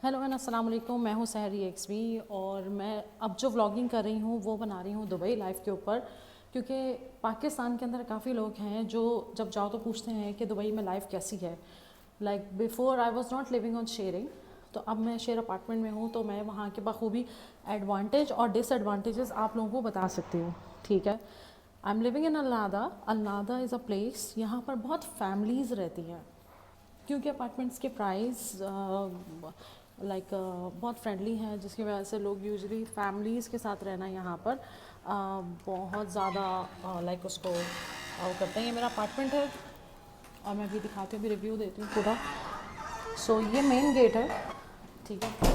Hello and अस्सलाम वालेकुम। मैं हूँ सहरी एक्सवी और मैं अब जो व्लॉगिंग कर रही हूँ वो बना रही हूँ दुबई लाइफ के ऊपर, क्योंकि पाकिस्तान के अंदर काफ़ी लोग हैं जो जब जाओ तो पूछते हैं कि दुबई में लाइफ कैसी है। Like before I was not living on sharing, तो अब मैं शेयर अपार्टमेंट में हूँ, तो मैं वहाँ के बखूबी एडवांटेज और डिसएडवांटेजेस आप लोगों को बता सकती हूँ। ठीक है, I am living in Alnada. Alnada is a place, यहाँ पर बहुत फैमिलीज़ रहती हैं क्योंकि अपार्टमेंट्स के प्राइस बहुत फ्रेंडली हैं, जिसकी वजह से लोग यूजुअली फैमिलीज़ के साथ रहना यहाँ पर बहुत ज़्यादा उसको करते हैं। ये मेरा अपार्टमेंट है और मैं भी दिखाती हूँ, भी रिव्यू देती हूँ पूरा। सो ये मेन गेट है। ठीक है,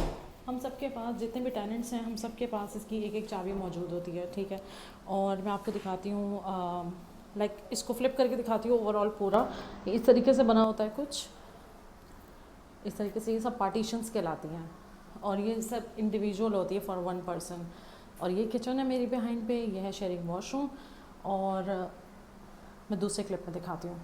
हम सबके पास जितने भी टेनेंट्स हैं हम सबके पास इसकी एक एक चाबी मौजूद होती है। ठीक है, और मैं आपको दिखाती हूँ इसको फ्लिप करके दिखाती हूँ। ओवरऑल पूरा इस तरीके से बना होता है, कुछ इस तरीके से। ये सब पार्टीशंस कहलाती हैं और ये सब इंडिविजुअल होती है फॉर वन पर्सन। और ये किचन है मेरी बिहाइंड पे, ये है शेयरिंग वॉशरूम। और मैं दूसरे क्लिप में दिखाती हूँ।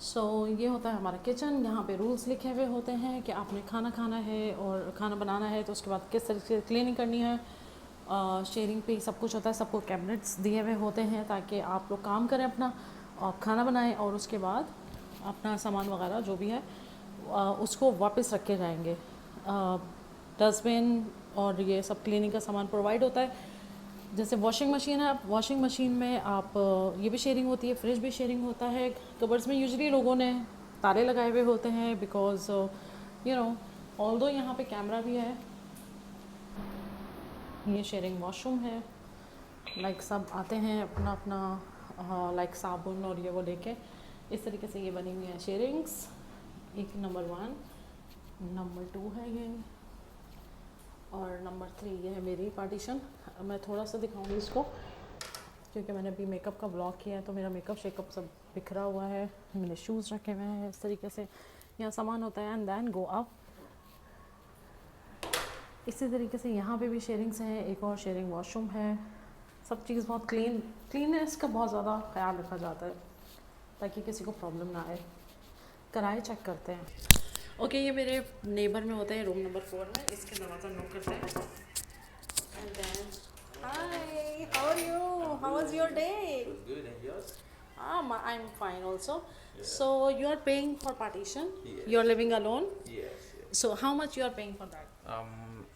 सो ये होता है हमारा किचन। यहाँ पे रूल्स लिखे हुए होते हैं कि आपने खाना खाना है और खाना बनाना है तो उसके बाद किस तरीके से क्लीनिंग करनी है। शेयरिंग पे सब कुछ होता है, सबको कैबिनेट्स दिए हुए होते हैं ताकि आप लोग काम करें अपना और खाना बनाएं, और उसके बाद अपना सामान वगैरह जो भी है उसको वापस रखे जाएंगे। डस्टबिन और ये सब क्लीनिंग का सामान प्रोवाइड होता है। जैसे वॉशिंग मशीन है, वॉशिंग मशीन में आप ये भी शेयरिंग होती है, फ्रिज भी शेयरिंग होता है। कबर्ड्स में यूजुअली लोगों ने ताले लगाए हुए होते हैं बिकॉज यू नो ऑल्दो यहाँ पे कैमरा भी है। ये शेयरिंग वॉशरूम है। सब आते हैं अपना अपना साबुन और ये वो लेके। इस तरीके से ये बनी हुई है शेयरिंग्स। एक नंबर 1, नंबर 2 है ये, और नंबर 3 ये है मेरी पार्टीशन। मैं थोड़ा सा दिखाऊंगी इसको क्योंकि मैंने अभी मेकअप का व्लॉग किया है तो मेरा मेकअप शेकअप सब बिखरा हुआ है। मैंने शूज़ रखे हुए हैं इस तरीके से, यहाँ सामान होता है। And then go up. इसी तरीके से यहाँ पे भी शेयरिंग्स हैं, एक और शेयरिंग वॉशरूम है। सब चीज़ बहुत क्लीननेस का बहुत ज़्यादा ख्याल रखा जाता है ताकि किसी को प्रॉब्लम ना आए। किराए चेक करते हैं। ओके, ये मेरे नेबर में होता है, रूम नंबर 4 में। इसके दरवाज़ा नॉक करते हैं। And then hi, how are you, how was your day? It was good, and yours? I'm fine also. Yeah. So you are paying for partition, Yes. you are living alone. Yes. Yes. So how much you are paying for that?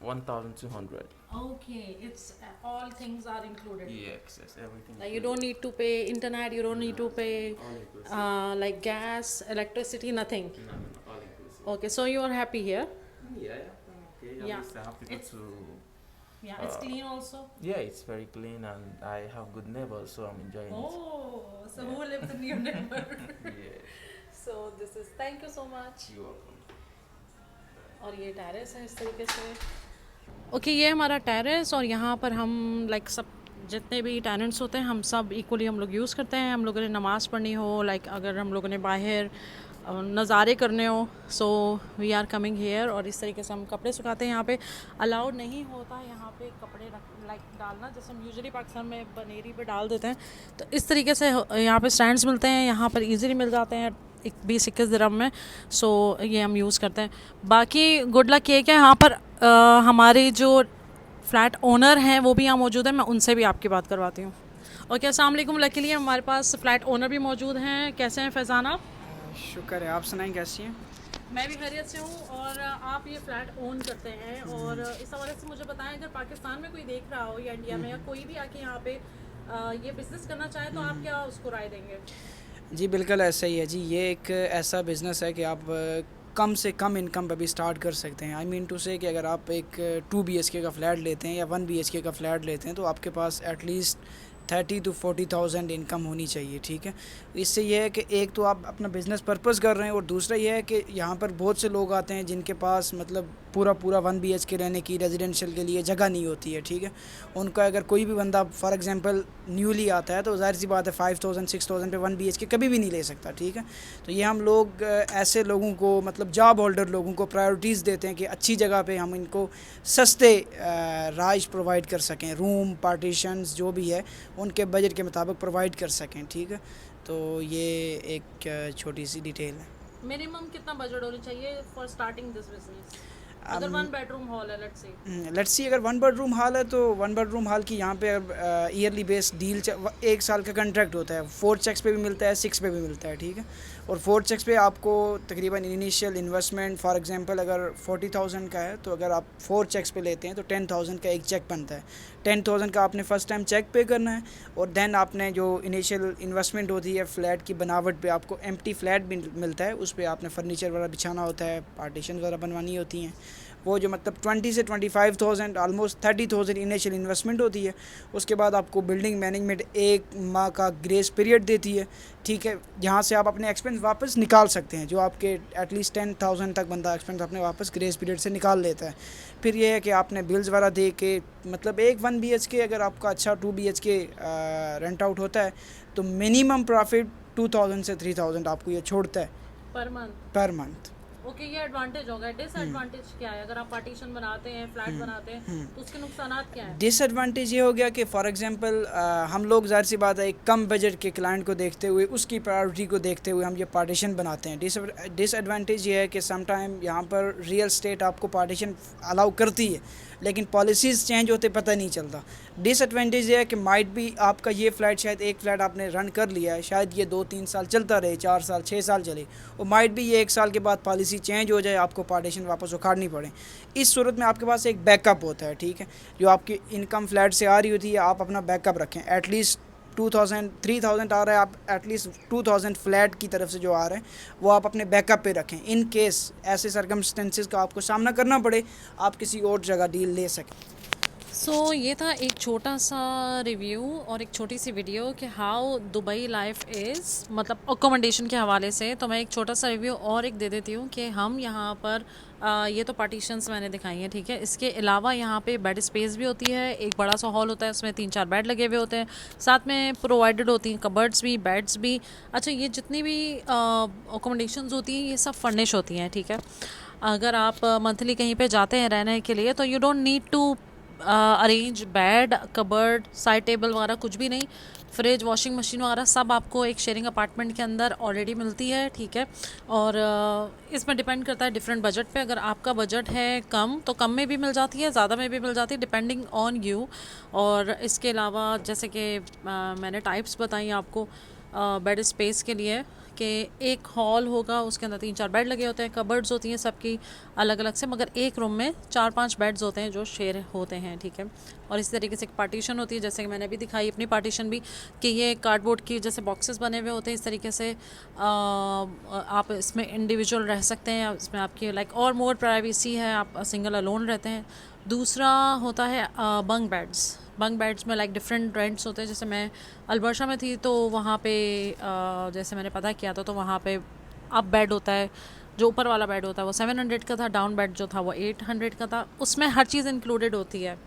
1,200. Okay, it's all things are included. Yes. Yes. Everything. Like you don't need to pay internet, you don't need to pay All inclusive. like gas, electricity, nothing. No, no, no. All inclusive. Okay, so you are happy here? Yeah. Yeah. Okay. At Yeah. least I have to go It's to. Yeah, it's clean also. Yeah, it's very clean, and I have good neighbors, so I'm enjoying Oh, so Yeah. who lives in your neighbor? it. Yeah. So this is, thank you so much. You're welcome. और ये terrace है इस तरीके से। Okay, ये हमारा terrace, और यहाँ पर हम सब जितने भी टेनेंट्स होते हैं हम सब इक्वली हम लोग यूज़ करते हैं। हम लोगों ने नमाज़ पढ़नी हो, अगर हम लोगों ने बाहर नज़ारे करने हो, so we are coming here. और इस तरीके से हम कपड़े सुखाते हैं। यहाँ पे अलाउड नहीं होता यहाँ पे कपड़े डालना, जैसे हम यूजुअली पाकिस्तान में बनेरी पे डाल देते हैं। तो इस तरीके से यहाँ पे स्टैंड्स मिलते हैं, यहाँ पर इजीली मिल जाते हैं 20-21 दिरहम में। सो ये हम यूज़ करते हैं। बाकी गुड लक ये कि यहाँ पर हमारे जो फ्लैट ओनर हैं वो भी यहाँ मौजूद हैं, मैं उनसे भी आपकी बात करवाती हूँ। ओके, अस्सलाम वालेकुम। लकीली हमारे पास फ़्लैट ओनर भी मौजूद हैं। कैसे हैं फैज़ान आप? शुक्र है, आप सुनाएं कैसी हैं? मैं भी खैरियत से हूँ। और आप ये फ्लैट ओन करते हैं, और इस हवाले से मुझे बताएं, अगर पाकिस्तान में कोई देख रहा हो या इंडिया में या कोई भी आके यहाँ पे ये बिज़नेस करना चाहे तो आप क्या उसको राय देंगे? जी बिल्कुल ऐसा ही है जी। ये एक ऐसा बिज़नेस है कि आप कम से कम इनकम पे भी स्टार्ट कर सकते हैं। आई मीन टू से कि अगर आप एक 2 BHK का फ्लैट लेते हैं या 1 BHK का फ्लैट लेते हैं तो आपके पास एटलीस्ट 30 to 40,000 इनकम होनी चाहिए। ठीक है, इससे ये है कि एक तो आप अपना बिज़नेस पर्पस कर रहे हैं, और दूसरा ये है कि यहाँ पर बहुत से लोग आते हैं जिनके पास पूरा 1 BHK रहने की रेजिडेंशियल के लिए जगह नहीं होती है। ठीक है, उनका अगर कोई भी बंदा फॉर एग्जांपल न्यूली आता है तो ज़ाहिर सी बात है 5,000-6,000 पे 1 BHK कभी भी नहीं ले सकता। ठीक है, तो ये हम लोग ऐसे लोगों को जॉब होल्डर लोगों को प्रायोरिटीज़ देते हैं कि अच्छी जगह पे हम इनको सस्ते राइश प्रोवाइड कर सकें, रूम पार्टीशंस जो भी है उनके बजट के मुताबिक प्रोवाइड कर सकें। ठीक है, तो ये एक छोटी सी डिटेल है। मिनिमम कितना बजट होना चाहिए फॉर स्टार्टिंग दिस बिजनेस? अगर 1 बेडरूम हॉल है लेट्स सी, अगर 1 बेडरूम हॉल है तो 1 बेडरूम हॉल की यहाँ पे ईयरली बेस डील 1 साल का कॉन्ट्रैक्ट होता है, 4 चेक्स पे भी मिलता है, 6 पे भी मिलता है, ठीक है। और 4 चेक्स पे आपको तकरीबन इनिशियल इन्वेस्टमेंट फॉर एग्जांपल अगर 40,000 का है तो अगर आप 4 चेक्स पे लेते हैं तो 10,000 का एक चेक बनता है। 10,000 का आपने फ़र्स्ट टाइम चेक पे करना है और देन आपने जो इनिशियल इन्वेस्टमेंट होती है फ्लैट की बनावट पे, आपको एम्प्टी फ्लैट भी मिलता है, उस पर आपने फर्नीचर वगैरह बिछाना होता है, पार्टीशन वगैरह बनवानी होती हैं। वो जो मतलब 20 से 25,000 ऑलमोस्ट 30,000 इनिशियल इन्वेस्टमेंट होती है। उसके बाद आपको बिल्डिंग मैनेजमेंट 1 माह का ग्रेस पीरियड देती है, ठीक है, जहाँ से आप अपने एक्सपेंस वापस निकाल सकते हैं। जो आपके एटलीस्ट 10,000 तक बंदा एक्सपेंस अपने वापस ग्रेस पीरियड से निकाल लेता है। फिर ये है कि आपने बिल्स वगैरह दे के मतलब एक 1 BHK अगर आपका अच्छा 2 BHK रेंट आउट होता है तो मिनिमम प्रॉफिट 2,000 से 3,000 आपको ये छोड़ता है पर मंथ। ओके, ये एडवांटेज होगा। डिसएडवांटेज क्या है? अगर आप पार्टीशन बनाते हैं, फ्लैट बनाते हैं, तो उसके नुकसानात क्या हैं? डिसएडवांटेज ये हो गया कि फॉर एग्जांपल हम लोग ज़ाहिर सी बात है एक कम बजट के क्लाइंट को देखते हुए, उसकी प्रायोरिटी को देखते हुए हम ये पार्टीशन बनाते हैं। डिसएडवांटेज ये है कि सम टाइम यहाँ पर रियल स्टेट आपको पार्टीशन अलाउ करती है लेकिन पॉलिसीज़ चेंज होते पता नहीं चलता। डिसएडवांटेज ये है कि माइट भी आपका ये फ्लैट, शायद एक फ़्लैट आपने रन कर लिया है, शायद ये 2-3 साल चलता रहे, 4 साल 6 साल चले, और माइट भी ये 1 साल के बाद पॉलिसी चेंज हो जाए, आपको पार्टीशन वापस उखाड़नी पड़े। इस सूरत में आपके पास एक बैकअप होता है, ठीक है, जो आपकी इनकम फ्लैट से आ रही होती है, आप अपना बैकअप रखें। एटलीस्ट 2,000 3,000 आ रहा है, आप एटलीस्ट 2,000 फ्लैट की तरफ से जो आ रहे हैं वो आप अपने बैकअप पे रखें, इन केस ऐसे सर्कमस्टेंसेस का आपको सामना करना पड़े, आप किसी और जगह डील ले सकें। सो ये था एक छोटा सा रिव्यू और एक छोटी सी वीडियो कि हाउ दुबई लाइफ इज़, मतलब अकोमोडेशन के हवाले से। तो मैं एक छोटा सा रिव्यू और एक दे देती हूँ कि हम यहाँ पर ये तो पार्टीशंस मैंने दिखाई हैं, ठीक है। इसके अलावा यहाँ पे बेड स्पेस भी होती है, एक बड़ा सा हॉल होता है, उसमें 3-4 बेड लगे हुए होते हैं, साथ में प्रोवाइडेड होती हैं कबर्ड्स भी, बेड्स भी। अच्छा, ये जितनी भी अकोमोडेशंस होती हैं ये सब फर्निश होती हैं, ठीक है। अगर आप मंथली कहीं पे जाते हैं रहने के लिए तो you don't need to arrange bed, cupboard, side table वगैरह, कुछ भी नहीं। फ्रिज, वॉशिंग मशीन वगैरह सब आपको एक शेयरिंग अपार्टमेंट के अंदर ऑलरेडी मिलती है, ठीक है। और इसमें डिपेंड करता है डिफरेंट बजट पे। अगर आपका बजट है कम तो कम में भी मिल जाती है, ज़्यादा में भी मिल जाती है, डिपेंडिंग ऑन यू। और इसके अलावा जैसे कि मैंने टाइप्स बताई आपको बेड स्पेस के लिए कि एक हॉल होगा, उसके अंदर 3-4 बेड लगे होते हैं, कबर्ड्स होती हैं सबकी अलग अलग से, मगर एक रूम में 4-5 बेड्स होते हैं जो शेयर होते हैं, ठीक है। और इस तरीके से एक पार्टीशन होती है, जैसे कि मैंने भी दिखाई अपनी पार्टीशन भी, कि ये कार्डबोर्ड की जैसे बॉक्सेस बने हुए होते हैं, इस तरीके से आप इसमें इंडिविजुअल रह सकते हैं, इसमें आपकी लाइक और मोर प्राइवेसी है, आप सिंगल अलोन रहते हैं। दूसरा होता है बंक बेड्स में लाइक डिफरेंट रेंट्स होते हैं। जैसे मैं अलबर्शा में थी तो वहाँ पे जैसे मैंने पता किया था तो वहाँ पे अप बेड होता है, जो ऊपर वाला बेड होता है वो 700 का था, डाउन बेड जो था वो 800 का था। उसमें हर चीज़ इंक्लूडेड होती है,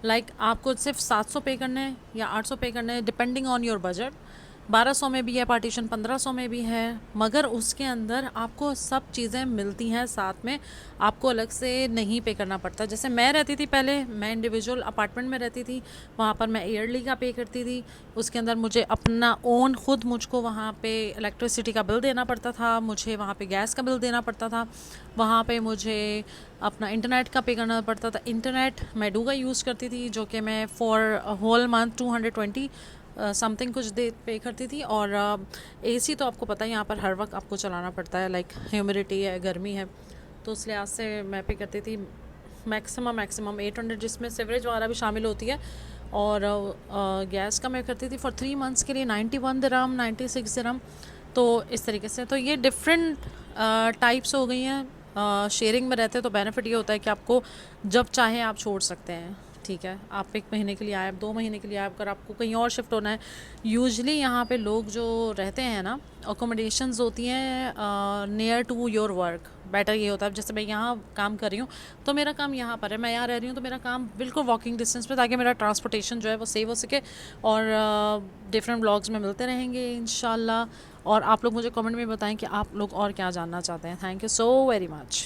लाइक आपको सिर्फ 700 पे करने हैं या 800 पे करने हैं डिपेंडिंग ऑन योर बजट। 1200 में भी है पार्टीशन, 1500 में भी है, मगर उसके अंदर आपको सब चीज़ें मिलती हैं साथ में, आपको अलग से नहीं पे करना पड़ता। जैसे मैं रहती थी पहले, मैं इंडिविजुअल अपार्टमेंट में रहती थी, वहाँ पर मैं ईयरली का पे करती थी। उसके अंदर मुझे अपना ओन खुद मुझको वहाँ पे इलेक्ट्रिसिटी का बिल देना पड़ता था, मुझे वहाँ पे गैस का बिल देना पड़ता था, वहाँ पे मुझे अपना इंटरनेट का पे करना पड़ता था। इंटरनेट मैं डू का यूज़ करती थी, जो कि मैं फॉर होल मंथ 220 समथिंग कुछ दे पे करती थी। और एसी तो आपको पता है यहाँ पर हर वक्त आपको चलाना पड़ता है, लाइक ह्यूमिडिटी है, गर्मी है, तो उस लिहाज से मैं पे करती थी मैक्सिमम 800, जिसमें सीवरेज वगैरह भी शामिल होती है। और गैस का मैं करती थी फॉर 3 मंथ्स के लिए 91 दिरहम, 96 दिरहम। तो इस तरीके से तो ये डिफरेंट टाइप्स हो गई हैं। शेयरिंग में रहते हैं तो बेनिफिट ये होता है कि आपको जब चाहे आप छोड़ सकते हैं, ठीक है। आप 1 महीने के लिए आए, 2 महीने के लिए आए, अगर आपको कहीं और शिफ्ट होना है। यूजुअली यहाँ पे लोग जो रहते हैं ना, अकोमोडेशंस होती हैं near to your work. Better ये होता है, जैसे मैं यहाँ काम कर रही हूँ तो मेरा काम यहाँ पर है, मैं यहाँ रह रही हूँ तो मेरा काम बिल्कुल वॉकिंग डिस्टेंस पे, ताकि मेरा ट्रांसपोर्टेशन जो है वो सेव हो सके। और डिफरेंट ब्लॉग्स में मिलते रहेंगे इंशाल्लाह। और आप लोग मुझे कमेंट में बताएं कि आप लोग और क्या जानना चाहते हैं। Thank you so very much.